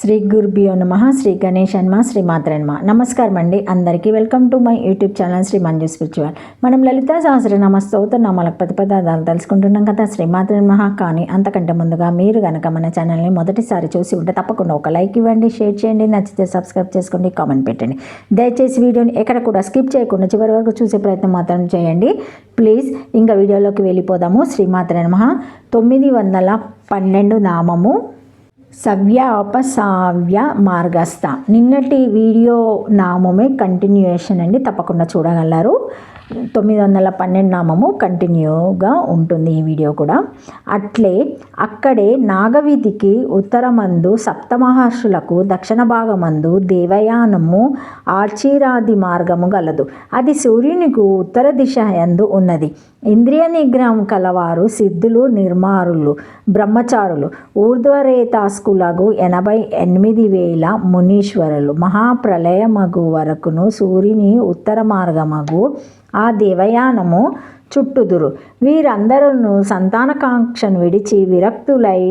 శ్రీ గురుభ్యో నమః. శ్రీ గణేష్ అన్మ శ్రీమాత్రే నమః. నమస్కారం అండి అందరికీ. Welcome to my YouTube channel Shri Manju spiritual. మనం లలితా సహస్రనామ స్తోత్రనామాలకు పదార్థాలు తెలుసుకుంటున్నాం కదా, శ్రీమాత్రే నమః. కానీ అంతకంటే ముందుగా మీరు కనుక మన ఛానల్ని మొదటిసారి చూసి ఉంటే తప్పకుండా ఒక లైక్ ఇవ్వండి, షేర్ చేయండి, నచ్చితే సబ్స్క్రైబ్ చేసుకోండి, కామెంట్ పెట్టండి. దయచేసి వీడియోని ఎక్కడ కూడా స్కిప్ చేయకుండా చివరి వరకు చూసే ప్రయత్నం మాత్రం చేయండి ప్లీజ్. ఇంకా వీడియోలోకి వెళ్ళిపోదాము. శ్రీమాత్రే నమః. 912 నామము సవ్యాపసావ్య మార్గస్థ. నిన్నటి వీడియో నామమే కంటిన్యూయేషన్ అండి, తప్పకుండా చూడగలరు. 912 నామము కంటిన్యూగా ఉంటుంది ఈ వీడియో కూడా. అట్లే అక్కడే నాగవీధికి ఉత్తరమందు సప్తమహర్షులకు దక్షిణ భాగమందు దేవయానము ఆర్చిరాది మార్గము గలదు. అది సూర్యునికి ఉత్తర దిశ యందు ఉన్నది. ఇంద్రియ నిగ్రహం కలవారు సిద్ధులు, నిర్మారులు, బ్రహ్మచారులు, ఊర్ధ్వరేతాస్కులకు 88,000 మునీశ్వరులు మహాప్రళయమగు వరకును సూర్యుని ఉత్తర మార్గమగు ఆ దేవయానము చుట్టుదురు. వీరందరూ సంతానకాంక్షను విడిచి విరక్తులై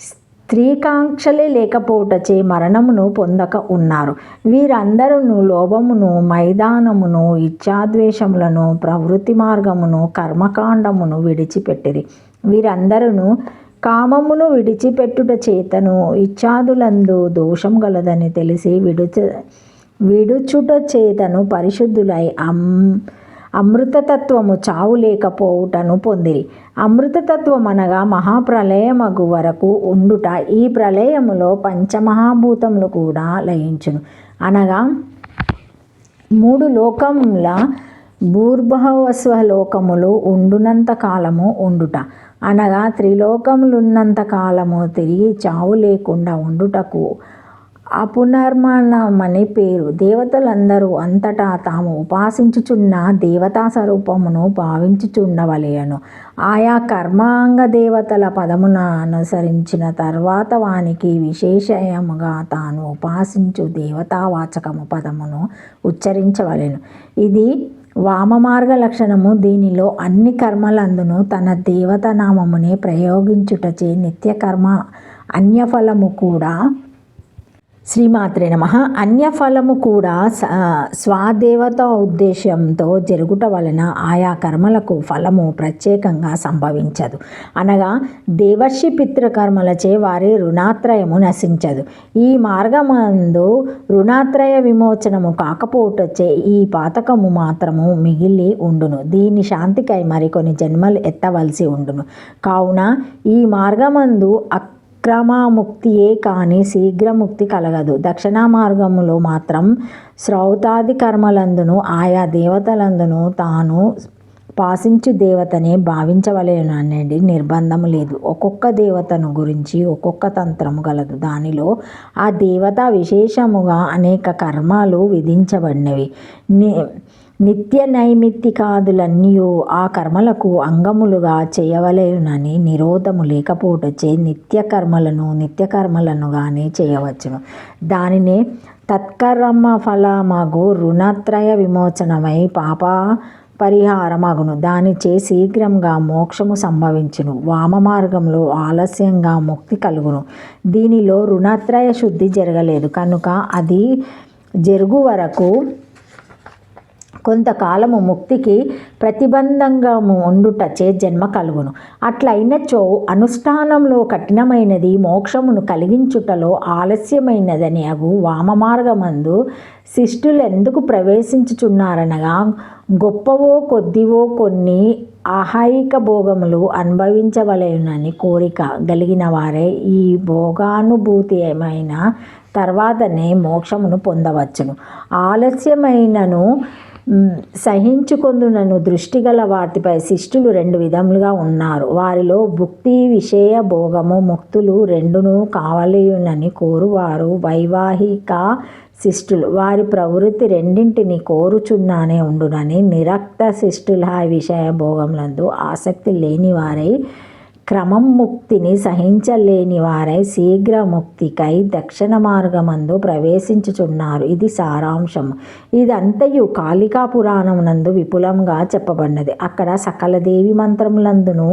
స్త్రీకాంక్షలే లేకపోవటచే మరణమును పొందక ఉన్నారు. వీరందరూ లోభమును, మైదానమును, ఇచ్ఛాద్వేషములను, ప్రవృత్తి మార్గమును, కర్మకాండమును విడిచిపెట్టిరి. వీరందరూ కామమును విడిచిపెట్టుట చేతను ఇచ్ఛాదులందు దోషం గలదని తెలిసి విడుచుట చేతను పరిశుద్ధులై అమృతతత్వము చావు లేకపోవుటను పొందిరి. అమృతతత్వం అనగా మహాప్రళయమగు వరకు ఉండుట. ఈ ప్రళయములో పంచమహాభూతములు కూడా లయించును. అనగా 3 లోకముల భూర్భువస్వలోకములు ఉండునంత కాలము ఉండుట. అనగా త్రిలోకములున్నంత కాలము తిరిగి చావు లేకుండా ఉండుటకు అపునర్మణమని పేరు. దేవతలందరూ అంతటా తాము ఉపాసించుచున్న దేవతా స్వరూపమును భావించుచుండవలెను. ఆయా కర్మాంగ దేవతల పదమున అనుసరించిన తర్వాత వానికి విశేషముగా తాను ఉపాసించు దేవతావాచకము పదమును ఉచ్చరించవలెను. ఇది వామమార్గ లక్షణము. దీనిలో అన్ని కర్మలందును తన దేవతానామమునే ప్రయోగించుటచే నిత్యకర్మ అన్యఫలము కూడా శ్రీమాత్రే నమః అన్యఫలము కూడా స్వాదేవత ఉద్దేశంతో జరుగుట వలన ఆయా కర్మలకు ఫలము ప్రత్యేకంగా సంభవించదు. అనగా దేవర్షి పితృకర్మలచే వారి రుణాత్రయము నశించదు. ఈ మార్గమందు రుణాత్రయ విమోచనము కాకపోవటచే ఈ పాతకము మాత్రము మిగిలి ఉండును. దీని శాంతికై మరికొన్ని జన్మలు ఎత్తవలసి ఉండును. కావున ఈ మార్గమందు క్రమముక్తియే కానీ శీఘ్రముక్తి కలగదు. దక్షిణ మార్గములో మాత్రం శ్రౌతాది కర్మలందును ఆయా దేవతలందును తాను పాసించు దేవతనే భావించవలేను అనేది నిర్బంధము లేదు. ఒక్కొక్క దేవతను గురించి ఒక్కొక్క తంత్రము గలదు. దానిలో ఆ దేవత విశేషముగా అనేక కర్మాలు విధించబడినవి. నిత్య నైమిత్తికాదులన్నీ ఆ కర్మలకు అంగములుగా చేయవలేనని నిరోధము లేకపోవటచే నిత్యకర్మలను కానీ చేయవచ్చును. దానినే తత్కర్మ ఫలమగు రుణత్రయ విమోచనమై పాప పరిహారమగును. దానిచే శీఘ్రంగా మోక్షము సంభవించును. వామ మార్గంలో ఆలస్యంగా ముక్తి కలుగును. దీనిలో రుణత్రయ శుద్ధి జరగలేదు కనుక అది జరుగు వరకు కొంతకాలము ముక్తికి ప్రతిబంధంగా ఉండుటచే జన్మ కలుగును. అట్లయినచో అనుష్ఠానంలో కఠినమైనది మోక్షమును కలిగించుటలో ఆలస్యమైనదని అగు వామమార్గమందు శిష్టులెందుకు ప్రవేశించుచున్నారనగా గొప్పవో కొద్దివో కొన్ని ఆహాయిక భోగములు అనుభవించవలెనని కోరిక కలిగిన వారే ఈ భోగానుభూతి ఏమైనా తర్వాతనే మోక్షమును పొందవచ్చును. ఆలస్యమైనను సహించుకొందునను దృష్టి గల వాటిపై శిష్టులు 2 విధములుగా ఉన్నారు. వారిలో భుక్తి విషయ భోగము ముక్తులు రెండును కావలేనని కోరువారు వైవాహిక శిష్టులు. వారి ప్రవృత్తి రెండింటిని కోరుచున్నానే ఉండునని నిరక్త శిష్టుల విషయ భోగములందు ఆసక్తి లేని వారై క్రమం ముక్తిని సహించలేని వారై శీఘ్ర ముక్తికై దక్షిణ మార్గమందు ప్రవేశించుచున్నారు. ఇది సారాంశం. ఇదంతయు కాళికా పురాణమునందు విపులంగా చెప్పబడినది. అక్కడ సకల దేవి మంత్రములందును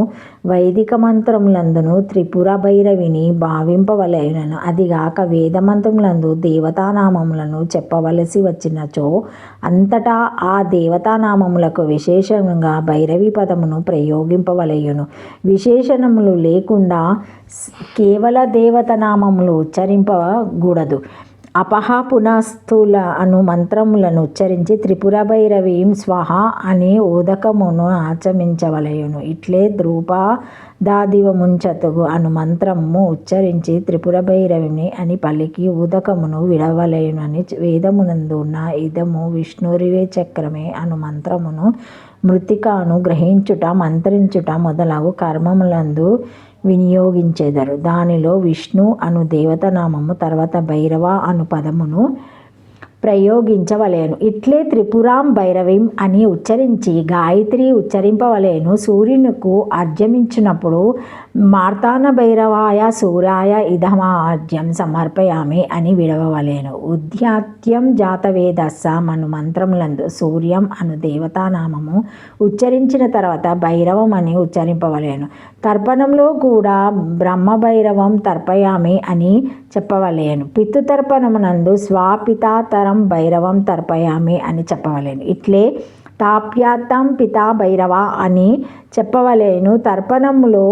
వైదిక మంత్రములందును త్రిపుర భైరవిని భావింపవలెనను. అదిగాక వేద మంత్రములందు దేవతానామములను చెప్పవలసి వచ్చినచో అంతటా ఆ దేవతానామములకు విశేషంగా భైరవి పదమును ప్రయోగింపవలయును. విశేషణములు లేకుండా కేవల దేవతనామములు ఉచ్చరింపకూడదు. అపహ పునస్తుల అను మంత్రములను ఉచ్చరించి త్రిపుర భైరవీం స్వహ అని ఉదకమును ఆచమించవలయును. ఇట్లే ధ్రుపదాదివముంచతుగు అను మంత్రము ఉచ్చరించి త్రిపుర భైరవిని అని పలికి ఉదకమును విడవలయునని వేదమునందు ఉన్న ఇదము విష్ణురివే చక్రమే అను మంత్రమును మృతికాను గ్రహించుట మంత్రించుట మొదలగు కర్మములందు వినియోగించెదరు. దానిలో విష్ణు అను దేవతనామము తర్వాత భైరవ అను పదమును ప్రయోగించవలేను. ఇట్లే త్రిపురాం భైరవీం అని ఉచ్చరించి గాయత్రి ఉచ్చరింపవలేను. సూర్యునికు అర్ఘ్యమిచ్చినప్పుడు మార్తాన భైరవాయ సూర్యాయ ఇదమార్ఘ్యం సమర్పయామి అని విడవవలేను. ఉద్యాత్యం జాతవేదస్స అను మంత్రములందు సూర్యం అను దేవతానామము ఉచ్చరించిన తర్వాత భైరవం అని ఉచ్చరింపవలేను. తర్పణంలో కూడా బ్రహ్మభైరవం తర్పయామి అని చెప్పవలేను. పితృతర్పణమునందు స్వాపితాతరం భైరవం తర్పయామి అని చెప్పవలేను. ఇట్లే తాప్యాత్తం పితా భైరవ అని చెప్పవలేను. తర్పణములో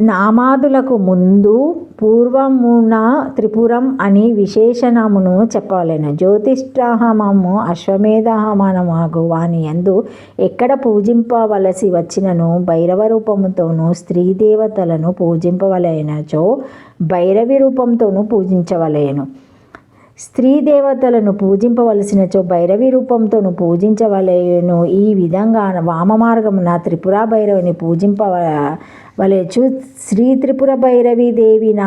నామాదులకు ముందు పూర్వమున త్రిపురం అని విశేషణమును చెప్పవలెను. జ్యోతిష్ఠాహమము అశ్వమేధహమనమగు వాని యందు ఎక్కడ పూజింపవలసి వచ్చినను భైరవ రూపముతోనూ స్త్రీ దేవతలను పూజింపవలెనచో భైరవి రూపంతోనూ పూజించవలేను. స్త్రీ దేవతలను పూజింపవలసినచో భైరవి రూపంతోనూ పూజించవలెను. ఈ విధంగా వామ మార్గమున త్రిపుర భైరవిని పూజింపవలెచు. శ్రీ త్రిపుర భైరవి దేవిన